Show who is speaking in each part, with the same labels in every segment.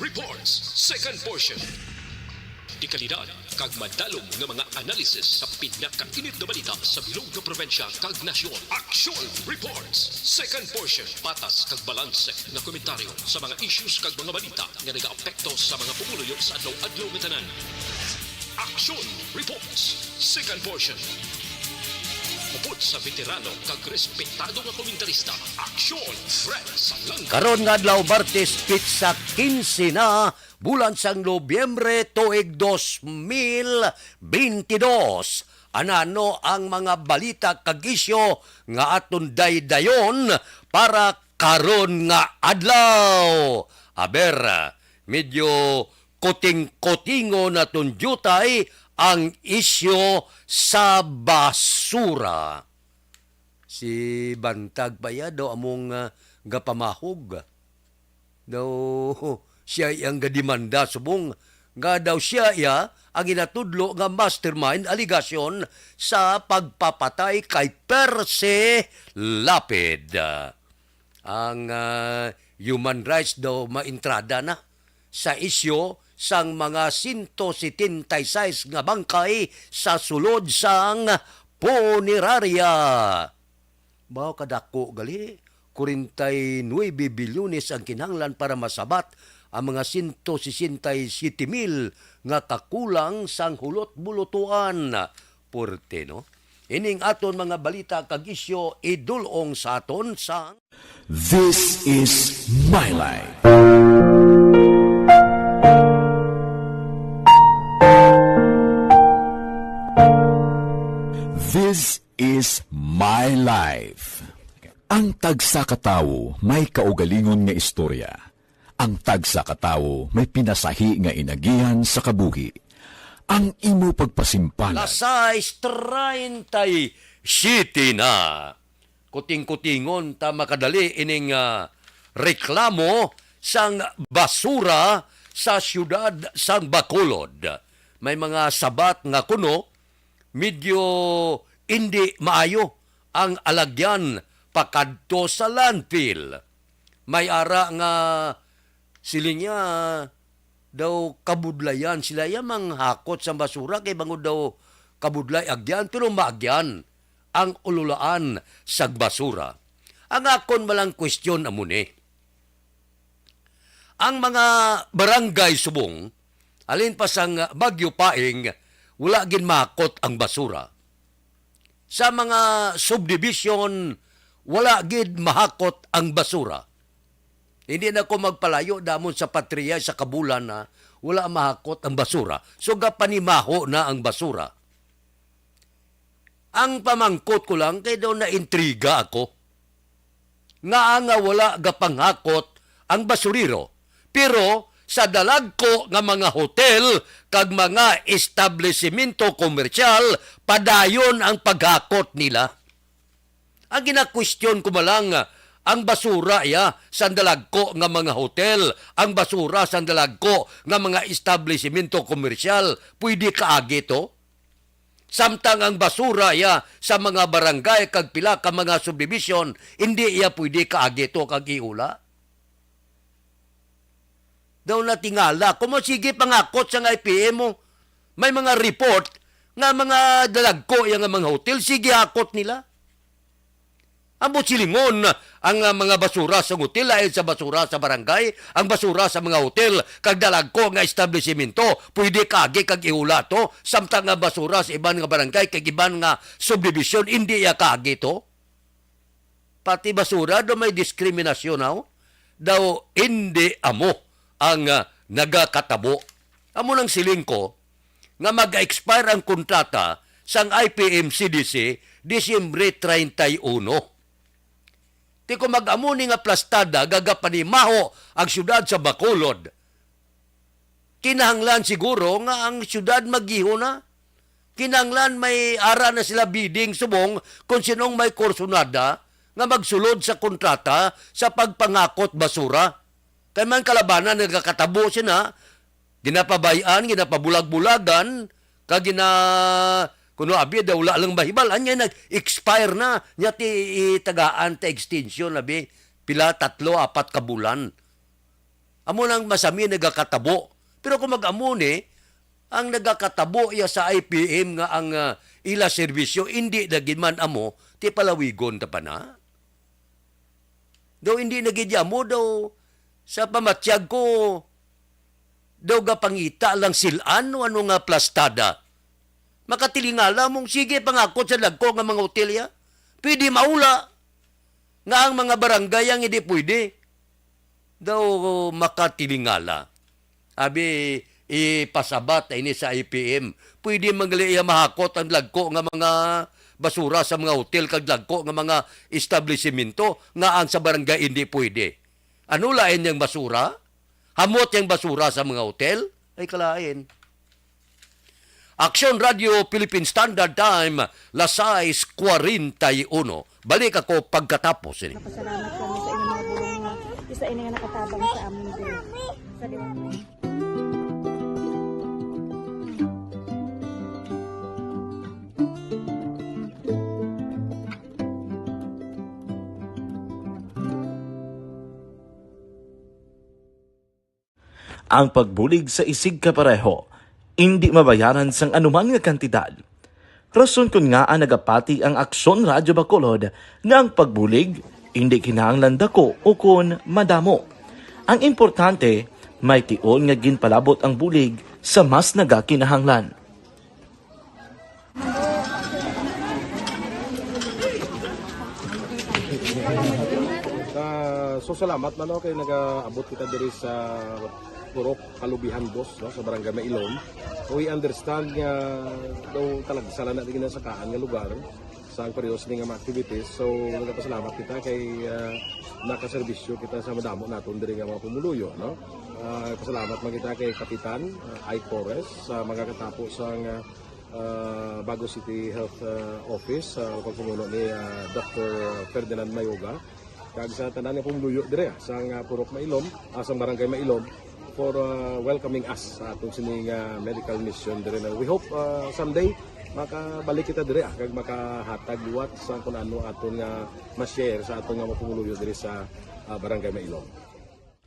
Speaker 1: Reports, second portion. Di kalidad, kag madalong nga mga analysis sa pinakainit na balita sa bilog na probinsya kag nasyon. Action Reports, second portion. Patas kag balanse nga komentaryo sa mga issues kag mga balita nga nagaapekto sa mga pumuluyo sa adlaw-adlaw nga tanan. Action Reports, second portion. Mupot sa veterano kag respetado nga komentarista. Action Fred Salanga.
Speaker 2: Karon nga adlaw Martes pitsa 15 na bulan sang Nobyembre tuig 2022. Anano ang mga balita kag isyu nga aton daydayon para karon nga adlaw. Aber, medyo kuting-kutingo na tundyutay ang isyu sa basura. Si Bantag pa ya daw among gapamahog. Daw siya ang gadimanda subong nga daw siya ya ang inatudlo nga mastermind aligasyon sa pagpapatay kay Perse Lapid. Ang human rights daw maintrada na sa isyu sang mga 176 nga bangkay sa sulod sang punerarya. Bao kadako gali, 49 bilyones ang kinahanglan para masabat ang mga 167,000 nga kakulang sang hulot-bulutuan. Porte, no? Ining aton mga balita kag isyu idulong sa aton sang
Speaker 3: This is my life. This is my life. Ang tagsa katawo may kaugalingon nga istorya. Ang tagsa katawo may pinasahi nga inagihan sa kabuhi. Ang imo pagpasimpanat.
Speaker 2: Lasais 37 na. Kuting-kutingon ta makadali ining reklamo sang basura sa siyudad sang Bacolod. May mga sabat nga kuno medyo hindi maayo ang alagyan pakadto sa landfill. May ara nga silinya daw kabudlayan sila yamang hakot sa basura kay bangod daw kabudlay agyan pero maagyan ang ululaan sa basura. Ang akon malang question amuni. Ang mga barangay subong alin pa sang Bagyo Paing wala gin makot ang basura. Sa mga subdivision, wala gid mahakot ang basura. Hindi na ko magpalayo damon sa patriya sa kabulan na wala mahakot ang basura. So gapanimaho na ang basura. Ang pamangkot ko lang kay daw na intriga ako. Nga wala gapanghakot ang basuriro. Pero sa dalagko nga mga hotel kag mga establishmento komersyal, padayon ang paghakot nila. Ang gina-question ko malang, ang basura sa dalagko nga mga hotel, ang basura sa dalagko nga mga establishmento komersyal, pwede kaagi to? Samtang ang basura sa mga barangay kag pila ka mga subdivision, hindi pwede kaagi to kag iula. Daw na tingala, kung sige pangakot sa IPM mo, may mga report nga mga dalagko yung mga hotel, sige hakot nila. Ambot silingon ang mga basura sa hotel ay sa basura sa barangay, ang basura sa mga hotel, kag dalagko nga establishmento, pwede kagi kag iula to, samtang nga basura sa iban nga barangay, kag iban nga subdivision, hindi kagi to. Pati basura, daw may diskriminasyon daw hindi amo ang nagakatabo. Amo nang siling ko nga mag-expire ang kontrata sang IPM-CDC Disyembre 31. Ti ko mag-amo ni nga plastada gagapanimaho ang syudad sa Bacolod. Kinahanglan siguro nga ang syudad magiho na. Kinahanglan may ara na sila bidding subong kung sinong may kursunada nga magsulod sa kontrata sa pagpangakot basura. Kaya man kalabanan, nagkakatabo siya na, ginapabayan, ginapabulag-bulagan, kuno abi, daw wala lang mahibal, anya nag-expire na, niya ti tagaan, ti extension, abi, pila, 3-4 ka bulan. Amo nang masami nagakatabo. Pero kung mag-amo ni, ang nagakatabo ya sa IPM nga ang ila serbisyo, hindi naging man amo, ti palawigon ta pa na. Daw hindi nagidya mo, daw sa pamatyag ko, daw gapangita lang silan o ano nga plastada. Makatilingala mong sige pangakot sa lagko nga mga hotelya. Pwede maula. Nga ang mga barangay ang hindi pwede. Daw makatilingala. Abi, ipasabat ini sa IPM. Pwede mangliya mahakot ang lagko nga mga basura sa mga hotel kag lagko nga mga establishmento nga ang sa barangay hindi pwede. Ano lain yung basura? Hamot yung basura sa mga hotel? Ay kalain. Action Radio Philippine Standard Time, las 6:41. Balik ako pagkatapos ini.
Speaker 4: Pasalamat kami sa inyong mga bulong nga isa ini nga nakatabang sa amin din. Sa diwata.
Speaker 5: Ang pagbulig sa isig kapareho, hindi mabayaran sang anuman nga kantidad. Rason kun nga ang nagapati ang Aksyon Radyo Bacolod nga ang pagbulig, hindi kinahanglan dako o kun madamo. Ang importante, may tion nga ginpalabot ang bulig sa mas nagakinahanglan.
Speaker 6: So salamat man kay nag-abot kita diri sa Purok Kalubihan Dos, no, sa Barangay Mailom. So we understand nga daw talaga sala na din sa kaan nga lugar sa periyos ni nga mga activities. So nagpasalamat kita kay nakaserbisyo kita sa madamo naton diri nga mga pumuluyo, no. Pasalamat man kita kay Kapitan Ike Torres sa mga katapos ang Bago City Health Office sa pagpumuno ni Dr. Ferdinand Mayoga. Kag sa tanan nga pumuluyo dire sa Purok Mailom, sa Barangay Mailom for welcoming us sa atong sining medical mission dire. We hope someday makabalik kita dire kag makahatag liwat sa kun ano aton nga ma-share sa aton nga mapumuluyo dire sa Barangay Mailom.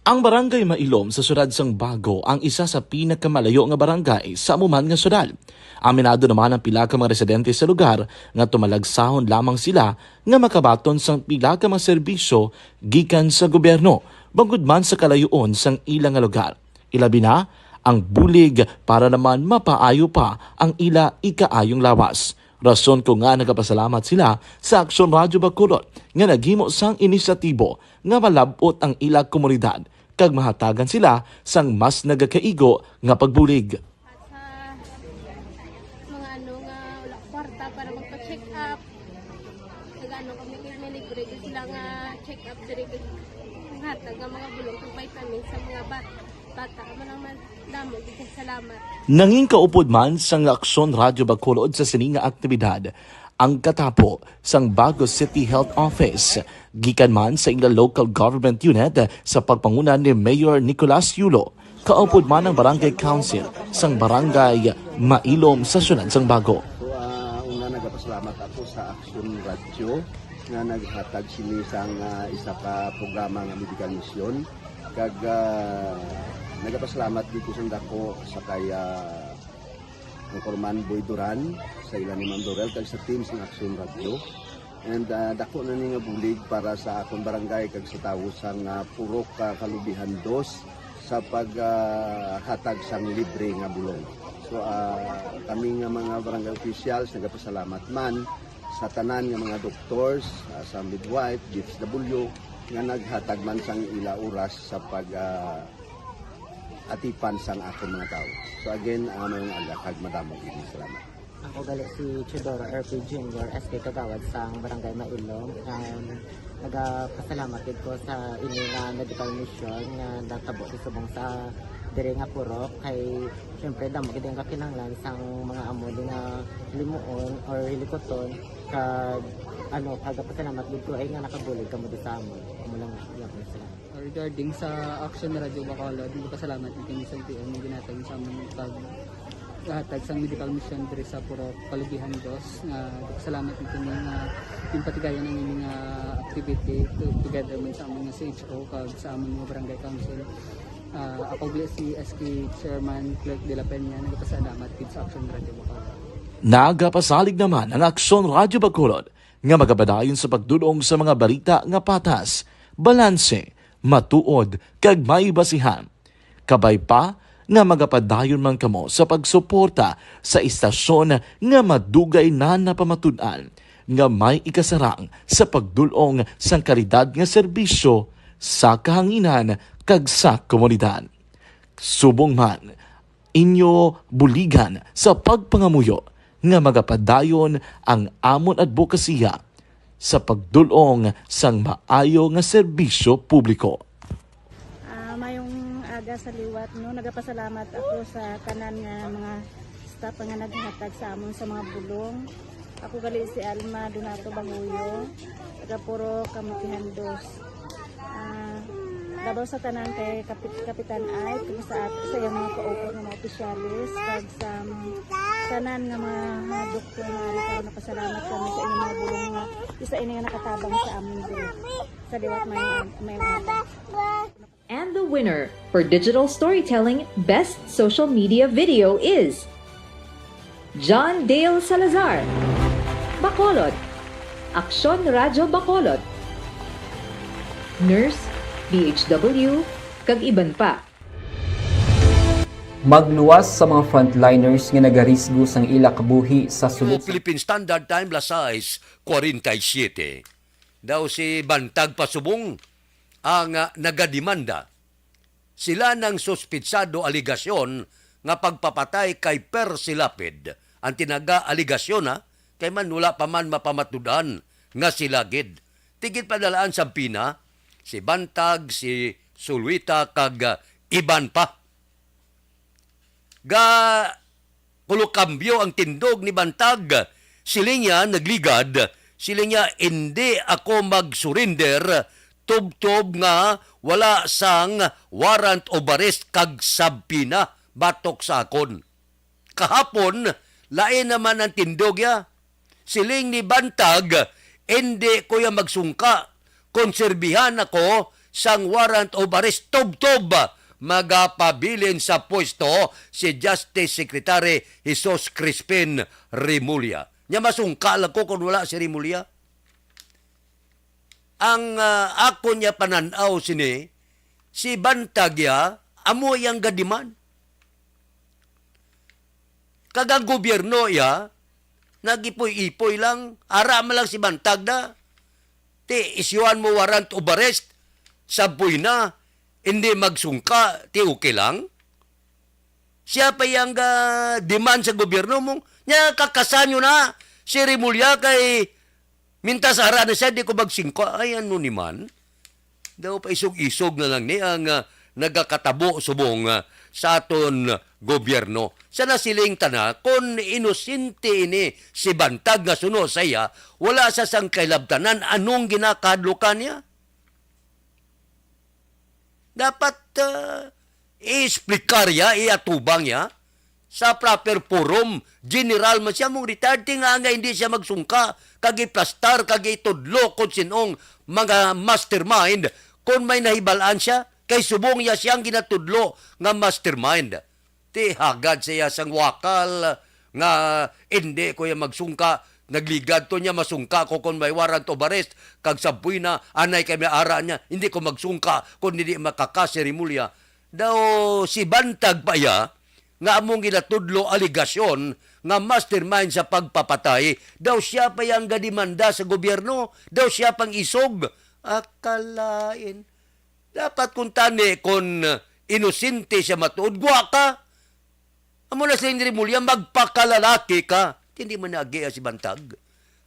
Speaker 5: Ang Barangay Mailom sa syudad sang Bago ang isa sa pinakamalayo nga barangay sa amuman nga syudad. Aminado naman ang pila ka mga residente sa lugar nga tumalagsahon lamang sila nga makabaton sang pila ka mga serbisyo gikan sa gobyerno bangod man sa kalayuon sang ilang nga lugar. Ilabi na ang bulig para naman mapaayo pa ang ila ikaayong lawas. Rason ko nga nagapasalamat sila sa Aksyon Radyo Bacolod nga naghimo sang inisyatibo nga malabot ang ila komunidad kag mahatagan sila sang mas nagakaigo nga pagbulig.
Speaker 7: At sa mga nga wala kwarta para magpa-check up. Nagano kami libre sila nga check up diri hatag ang mga bulong kag vitamins sa mga bata man naman damo kita salamat.
Speaker 5: Nanging kaupod man sang Aksyon Radyo Bacolod sa sining nga aktibidad ang katapo sang Bago City Health Office gikan man sa ila local government unit sa pagpanguna ni Mayor Nicolas Yulo. Kaupod man ang Barangay Council sang Barangay Mailom sa syudad sang Bago.
Speaker 8: So una nagapasalamat ako sa Aksyon Radio nga naghatag sini sang isa ka programa nga medical mission kag nagapasalamat dito sa dako sa kaya ang Corman Boy Duran sa ilan ni Ma'am Dorel kag sa team sa Aksyon Radio. And dako na ni nga bulig para sa akong barangay kag sa tawo sang Purok Kalubihan Dos sa paghatag sang libre nga bulong. So kami nga mga barangay officials nagapasalamat man sa tanan nga mga doctors, sa midwife, DSW nga naghatag man sang ila oras sa pag atipan sang akong mga tao. So again, mayong agakag madamog ini salamat.
Speaker 9: Ako gali si Chidoro RP Jr. SK Kagawad sa Barangay Mailom. Nagapasalamat din ko sa ini nga medical mission nga natabo sa subong sa diri nga purok kay syempre damo gid ang kakinahanglan sang mga amo din nga limuon or hilikoton kag kagapasalamat gid ko ay nga nakabulig kamo di sa amon. Amo lang yan po sila.
Speaker 10: Regarding sa Aksyon Radio Bacolod, pasalamat din kami sa LTO ng ginatag sa among paghatag sa medical mission diri sa Purok Kalubihan Dos. Salamat din kami nga patigayon ng inyong activity together man sa among CHO kag sa among mga barangay council. Ako gali si SK Chairman Clerk de la Peña, nagpasalamat kid sa Action Radio Bacolod.
Speaker 5: Nagapasalig naman ang Aksyon Radyo Bacolod nga magabadayon sa pagdulong sa mga balita nga patas, balanse, matuod, kag may basihan. Kabay pa nga magapadayon man kamo sa pagsuporta sa istasyon nga madugay na napamatud-an nga may ikasarang sa pagdulong sang kalidad nga serbisyo sa kahanginan kag sa komunidad. Subong man, inyo buligan sa pagpangamuyo nga magapadayon ang amon advokasya sa pagdulong sang maayo nga serbisyo publiko.
Speaker 4: Mayong aga sa liwat, no, nagapasalamat ako sa tanan nga mga staff nga naghatag sa amon sa mga bulong. Ako gali si Alma Donato Banguyo, taga Puro Kamutihan 2. Dabaw sa tanan kay Kapitan Ay, kung sa iyang mga kaupor ng mga opisyalis, kag sa tanan nga mga doktor nga rin karon napasalamat kami sa inyong mga bulong nga isa ini nga nakatabang sa amon diri sa liwat may aga.
Speaker 11: And the winner for Digital Storytelling Best Social Media Video is John Dale Salazar, Bacolod, Aksyon Radyo Bacolod, Nurse, DHW, kag iban pa.
Speaker 12: Magluwas sa mga frontliners nga nagarisgo sang ila kabuhi sa sulod sa
Speaker 2: Philippine Standard Time las 6:47. Daw si Bantag Pasubong ang nagadimanda. Sila ng suspitsado aligasyon nga pagpapatay kay Percy Lapid. Ang tinaga-aligasyon kay man wala pa man mapamatudan nga sila gid. Tigit padalaan sa Pina, si Bantag, si Sulwita, kag iban pa. Ga kulukambyo ang tindog ni Bantag. Siling niya nagligad, siling niya hindi ako mag-surrender, tub-tub nga wala sang warrant of arrest kag sabpina batok sa akon. Kahapon, lain naman ang tindog ya. Siling ni Bantag, hindi ko ya magsungka. Konserbihan ako sang warrant of arrest, tub-tub magapabilin sa pwesto si Justice Secretary Jesus Crispin Remulla. Nya masungka lang ko kung wala si Remulla. Ang ako niya pananaw sini, si Bantag ya, amo yang gadiman. Kagang gobyerno ya, nagipoy-ipoy lang, ara lang si Bantag na. Ti isyuan mo warrant of arrest, saboy na, hindi magsungka, ti okay lang. Siya pa yung demand sa gobyerno mong, nya kakasanyo na, si Remulla kay mintas ara na siya, di ko magsingka. Ay ano ni man, daw pa isog-isog na lang ni ang nagakatabo subong sa aton gobyerno. Sa nasiling tana, kung inosente ini si Bantag nga suno saya, wala sa sang kailabtanan, anong ginakadlukan niya? Dapat i-explicar ya, iatubang ya, sa proper forum, general man siya mong retired, nga hindi siya magsungka, kagiplastar, kagitudlo, kung sinong mga mastermind, kung may nahibalaan siya, kay subong ya siyang ginatudlo nga mastermind. Ti hagad siya sang wakal nga hindi ko ya magsungka, nagligad to niya masungka ko kung may warrant of arrest, kag sabuy na anay kay may ara niya, hindi ko magsungka kung hindi makakasi Remulla. Daw si Bantag pa ya, nga among ginatudlo aligasyon nga mastermind sa pagpapatay, daw siya pa yang gadimanda sa gobyerno, daw siya pang isog. Akalain. Dapat kung tani, kung inosente siya matuod, gwa ka. Amo na sa Remulla, magpakalalaki ka. Hindi man nagiya si Bantag.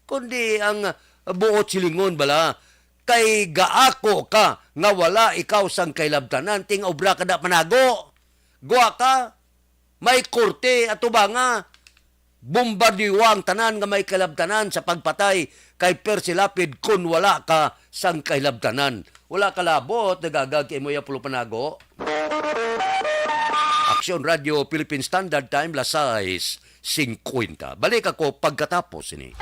Speaker 2: Kundi ang buot silingon bala, kay gaako ka, nga wala ikaw sang kailabtanan, ting obra ka na panago. Gwa ka, may korte at nga, bombardiwang tanan nga may kailabtanan sa pagpatay kay Percy Lapid kung wala ka sang kailabtanan. Wala ka labot, nagagag kay mo ya pulo panago. Aksyon Radio Philippine Standard Time, las 6:50. Balik ako pagkatapos ini.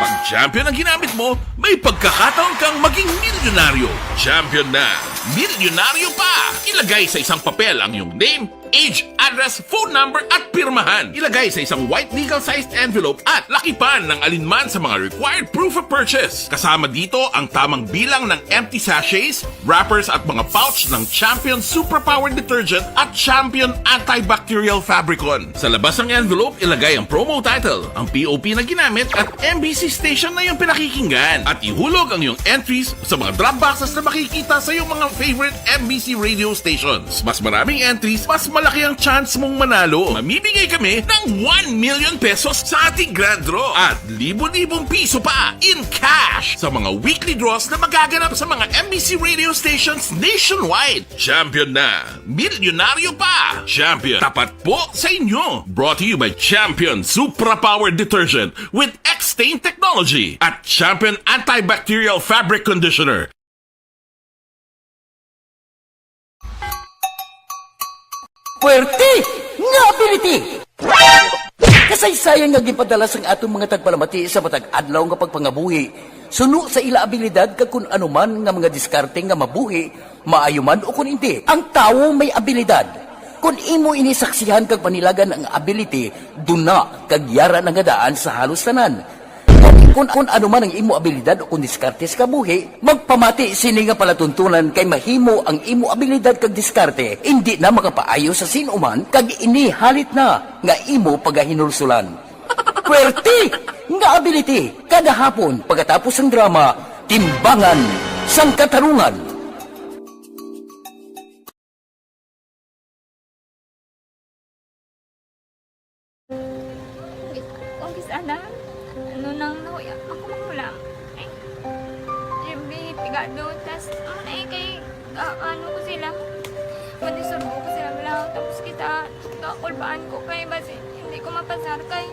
Speaker 13: Pag champion ang ginamit mo, may pagkakataon kang maging milyonaryo. Champion na, milyonaryo pa! Ilagay sa isang papel ang iyong name, age, address, phone number at pirmahan. Ilagay sa isang white legal-sized envelope at lakipan ng alinman sa mga required proof of purchase. Kasama dito ang tamang bilang ng empty sachets, wrappers at mga pouch ng Champion Superpower Detergent at Champion Antibacterial Fabricon. Sa labas ng envelope, ilagay ang promo title, ang POP na ginamit at MBC station na yung pinakikinggan. At ihulog ang iyong entries sa mga drop boxes na makikita sa iyong mga favorite MBC radio stations. Mas maraming entries, mas malaki ang chance mong manalo. Mamimigay kami ng 1 million pesos sa ating grand draw at libo-libong piso pa in cash sa mga weekly draws na magaganap sa mga MBC radio stations nationwide. Champion na, milyonaryo pa! Champion, tapat po sa inyo. Brought to you by Champion Superpower Detergent with X-Stain Technology at Champion Antibacterial Fabric Conditioner.
Speaker 14: Puwerte nga ability! Kasaysayan nga gipadala sang atong mga tagpalamati sa matag adlaw nga pagpangabuhi. Suno sa ila abilidad kag kun anuman nga mga diskarte nga mabuhi, maayo man o kun hindi. Ang tawo may abilidad. Kung imo inisaksihan kag panilagan ang ability, duna kag yara nga daan sa halos tanan. Kung ano man ang imo abilidad o kung diskarte sa kabuhi, magpamati sini nga palatuntunan kay mahimo ang imo abilidad kag diskarte, hindi na makapaayo sa sinuman kag ini halit na nga imo pagahinulsulan. Puwerte nga ability kada hapon pagkatapos ng drama, Timbangan sang Katarungan.
Speaker 15: ano ko sila, madisurbo ko sila lang, tapos kita, kakulbaan ko kay basi, hindi ko mapasar kay.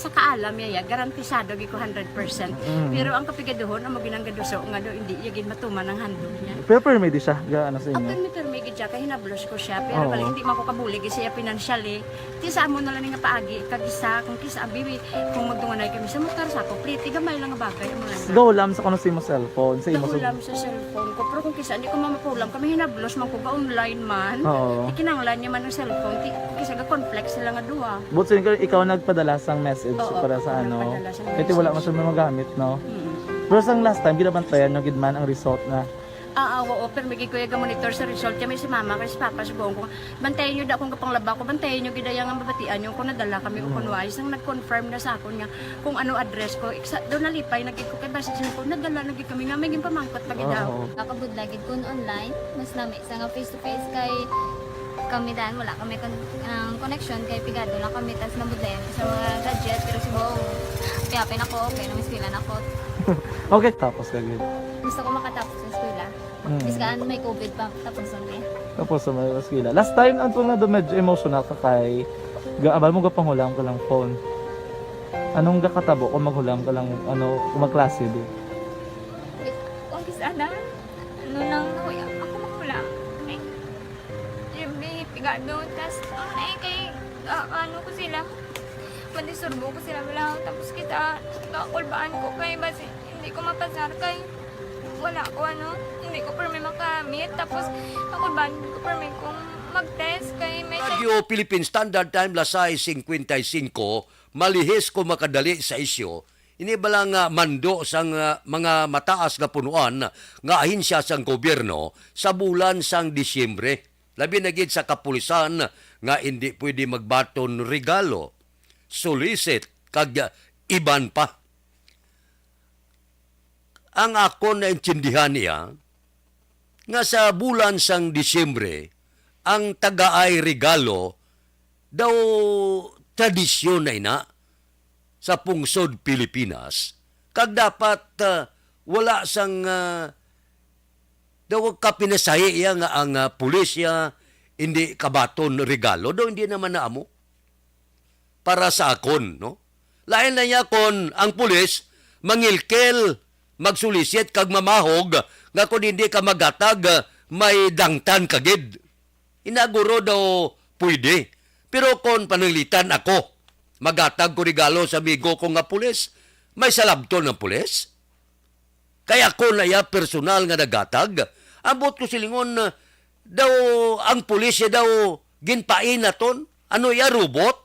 Speaker 16: Sa kaalam yaya, garantisado gi ko 100%. Pero ang kapigaduhon, ang maginanggaduso nga do hindi yagin matuman ang handog niya.
Speaker 17: Pero permi di siya, gaano sa inyo?
Speaker 16: Ang permi gid siya, kay hinablos ko siya. Pero bali hindi man ko kabulig siya financially. Tisa mo na lang nga paagi, kag isa, kung kisa bibi, kung magdunganay kami sa motor sa ko, plate, gamay lang nga bagay.
Speaker 17: Gawlam sa kano sa imo cellphone? Sa imo
Speaker 16: Gawlam sa cellphone ko. Pero kung kisa, hindi ko mamapulam. Kami hinablos man ko ba online man. Ikinanglan niya man ang cellphone. Kisa ga complex sila nga duwa.
Speaker 17: But so, ikaw nagpadala sang message para sa ano? Kasi wala man siya magamit, no? Pero sang last time, ginabantayan nyo gidman ang result na
Speaker 16: oo, pero may kuya monitor sa result kami si mama kasi si papa si buong ko. Bantayan nyo da kung kapanglaba ko, bantayan nyo gidayang ang babatian yung kung nadala kami o kunwais ang nag-confirm na sa akon nga kung ano address ko. Doon nalipay, nagig ko kay basis ko, nadala nagig kami nga, may pamangkot pag daw.
Speaker 18: Kakabudlagid kun online, mas lami sa nga face to face kay kami dahil wala kami connection kay pigado lang kami tas nabudlayan sa mga gadget pero si buong piyapin ako, okay na miskilan ako.
Speaker 17: Okay, tapos kagad.
Speaker 18: Gusto ko makatapos sa eskwela. Biskaan may COVID pa, tapos na eh.
Speaker 17: Tapos sa may eskwela. Last time, antong na medyo emotional ka kay gaabal mo gapanghulam ka lang phone. Anong gakatabo kung maghulam ka lang, kung magklase di?
Speaker 15: Kung kisana, ano nang nakuya, ako maghulam. Pigado, tas kay ano ko sila, manisurbo ko sila lang. Tapos kita, kakulbaan ko kay basi hindi ko mapasar kay wala ko hindi ko permi makamit. Tapos kakulbaan ko permi kong mag-test kay may
Speaker 2: Radio Philippine Standard Time Lasay 55, malihis ko makadali sa isyo. Ini bala nga mando sang mga mataas nga punuan nga ahinsya sang gobyerno sa bulan sang Disyembre. Labi na gid sa kapulisan nga hindi pwede magbaton regalo, solicit kag iban pa. Ang ako naintindihan niya nga sa bulan sang Disyembre ang tagaay regalo daw tradisyon na ina sa pungsod Pilipinas, kag dapat wala sang daw ka pinasahi nga ang pulisya hindi kabaton regalo, daw hindi naman naamo. Para sa akon, no? Lain na niya kon ang pulis mangilkel, magsulisit kag mamahog nga kung hindi ka magatag may dangtan kagid. Inaguro daw pwede. Pero kung pananglitan ako, magatag ko regalo sa amigo ko nga pulis, may salabton ng pulis. Kaya ko na ya personal nga nagatag, ambot ko silingon daw ang pulis daw ginpain na ton. Ano ya, robot?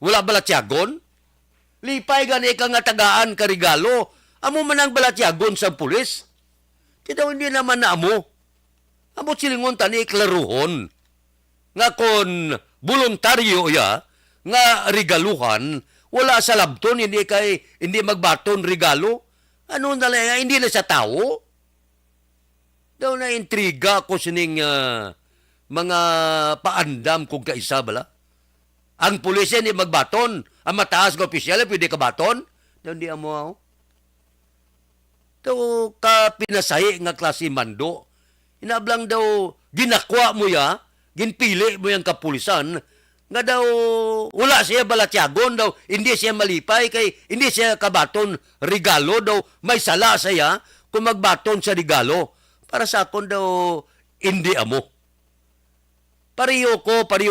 Speaker 2: Wala balatyagon? Lipay gani ka nga tagaan ka regalo, amo man ang balatyagon sa pulis. Di daw hindi naman na amo. Ambot silingon tani klaruhon. Nga kon voluntaryo ya, nga regaluhan, wala sa labton, hindi magbaton regalo. Ano na lang, hindi na sa tao? Daw na intriga ko sining mga paandam kung kaisa bala. Ang pulisya hindi magbaton, ang mataas nga opisyal, pwede ka baton? Daw hindi amo ako. Daw ka pinasahi nga klase mando. Inablang daw, ginakwa mo ya, ginpili mo yung kapulisan, nga daw wala siya balatyagon daw, hindi siya malipay kay hindi siya kabaton regalo daw, may sala siya kung magbaton sa regalo. Para sa akon daw hindi amo. Pariyo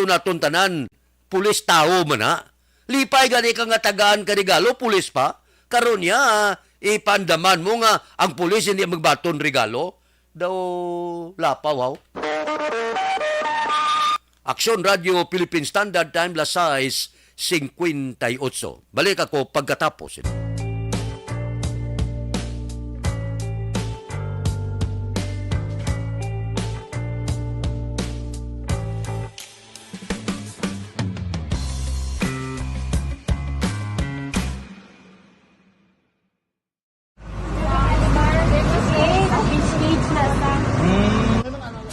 Speaker 2: naton tanan, pulis tao man na. Lipay gani ka nga tagaan ka regalo, pulis pa. Karon niya ipandaman mo nga ang pulis hindi magbaton regalo, daw lapaw wow. Aksyon Radio Philippine Standard Time Lasay 58. Balik ako pagkatapos.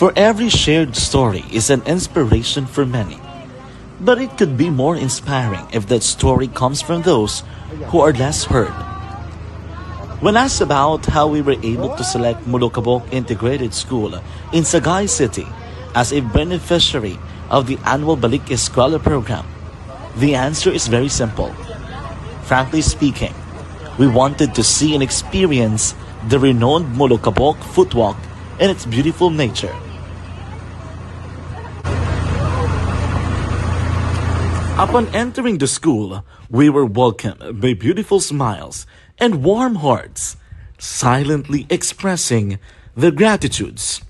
Speaker 5: For every shared story is an inspiration for many. But it could be more inspiring if that story comes from those who are less heard. When asked about how we were able to select Mulukabok Integrated School in Sagay City as a beneficiary of the annual Balik Eskwela program, the answer is very simple. Frankly speaking, we wanted to see and experience the renowned Mulukabok footwalk in its beautiful nature. Upon entering the school, we were welcomed by beautiful smiles and warm hearts, silently expressing their gratitudes.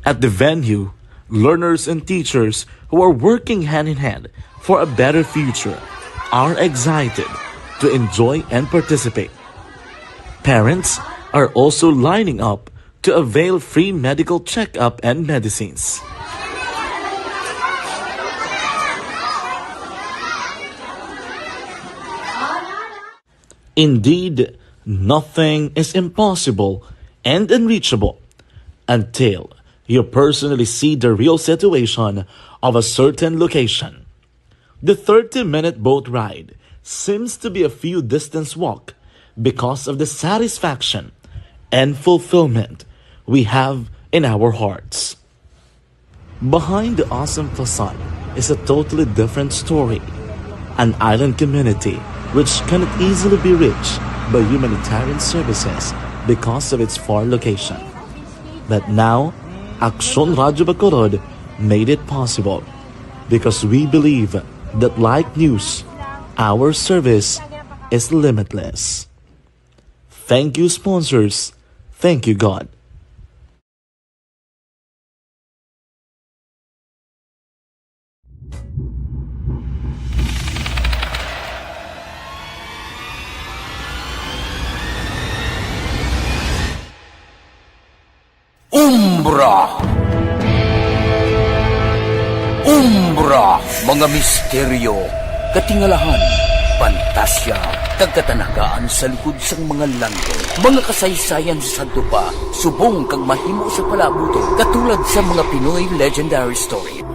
Speaker 5: At the venue, learners and teachers who are working hand in hand for a better future are excited to enjoy and participate. Parents are also lining up to avail free medical checkup and medicines. Indeed, nothing is impossible and unreachable until you personally see the real situation of a certain location. The 30-minute boat ride seems to be a few distance walk because of the satisfaction and fulfillment we have in our hearts. Behind the awesome facade is a totally different story, an island community which cannot easily be reached by humanitarian services because of its far location. But now, Aksyon Radio Bacolod made it possible because we believe that like news, Our service is limitless. Thank you, sponsors. Thank you, God.
Speaker 14: Umbra! Umbra! Mga misteryo, katingalahan, pantasya, kagkatanagaan sa likod sang mga langit. Mga kasaysayan sa Santo pa, subong kag mahimo sa palabuto, katulad sa mga Pinoy legendary story.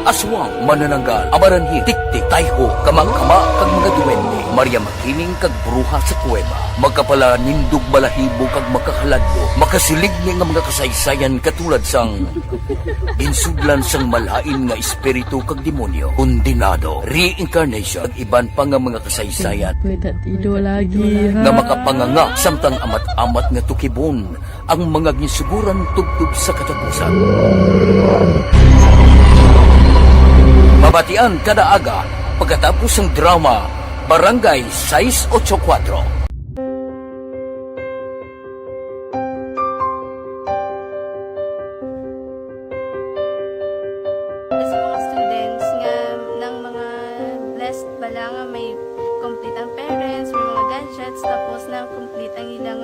Speaker 14: Aswang, manananggal, amaranhi, tiktik, tayho, kamang-kama, kag mga duwende, Maria Makining kag bruha sa kuweba, magkapala nindog balahibo kag makahaladlo, makasilig ni nga mga kasaysayan katulad sang insudlan sang malain nga espiritu kag demonyo, kondinado, reincarnation, kag iban pa nga mga kasaysayan nga makapanganga samtang amat-amat nga tukibon ang mga ginsuguran tugtog sa katapusan. Mabatian kada aga pagkatapos ng drama Barangay 684.
Speaker 7: Sa mga students nga ng mga blessed bala nga may complete ang parents, may mga gadgets, tapos na complete ang ilang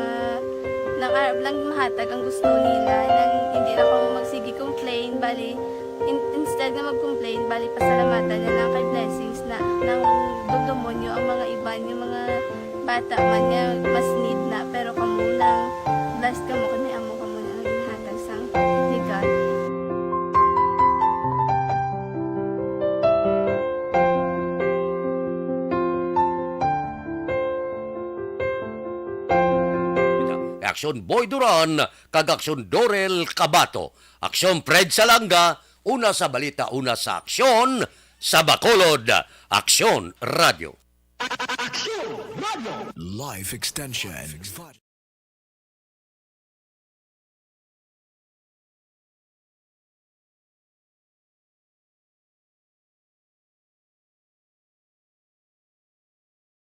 Speaker 7: lang mahatag ang gusto nila nang hindi na ako magsigi complain, bali instead na mag-complain, bali pasalamatan na lang kay blessings na nang demonyo ang mga iba yung mga bata man niya mas need na, pero kamo lang blessed kamo kani amo kamo na ang hatag sang ni God.
Speaker 2: Aksyon Boy Duran, kag Aksyon Dorel Cabato. Aksyon Fred Salanga, una sa balita, una sa aksyon, sa Bacolod, Aksyon Radio.
Speaker 3: Life Extension.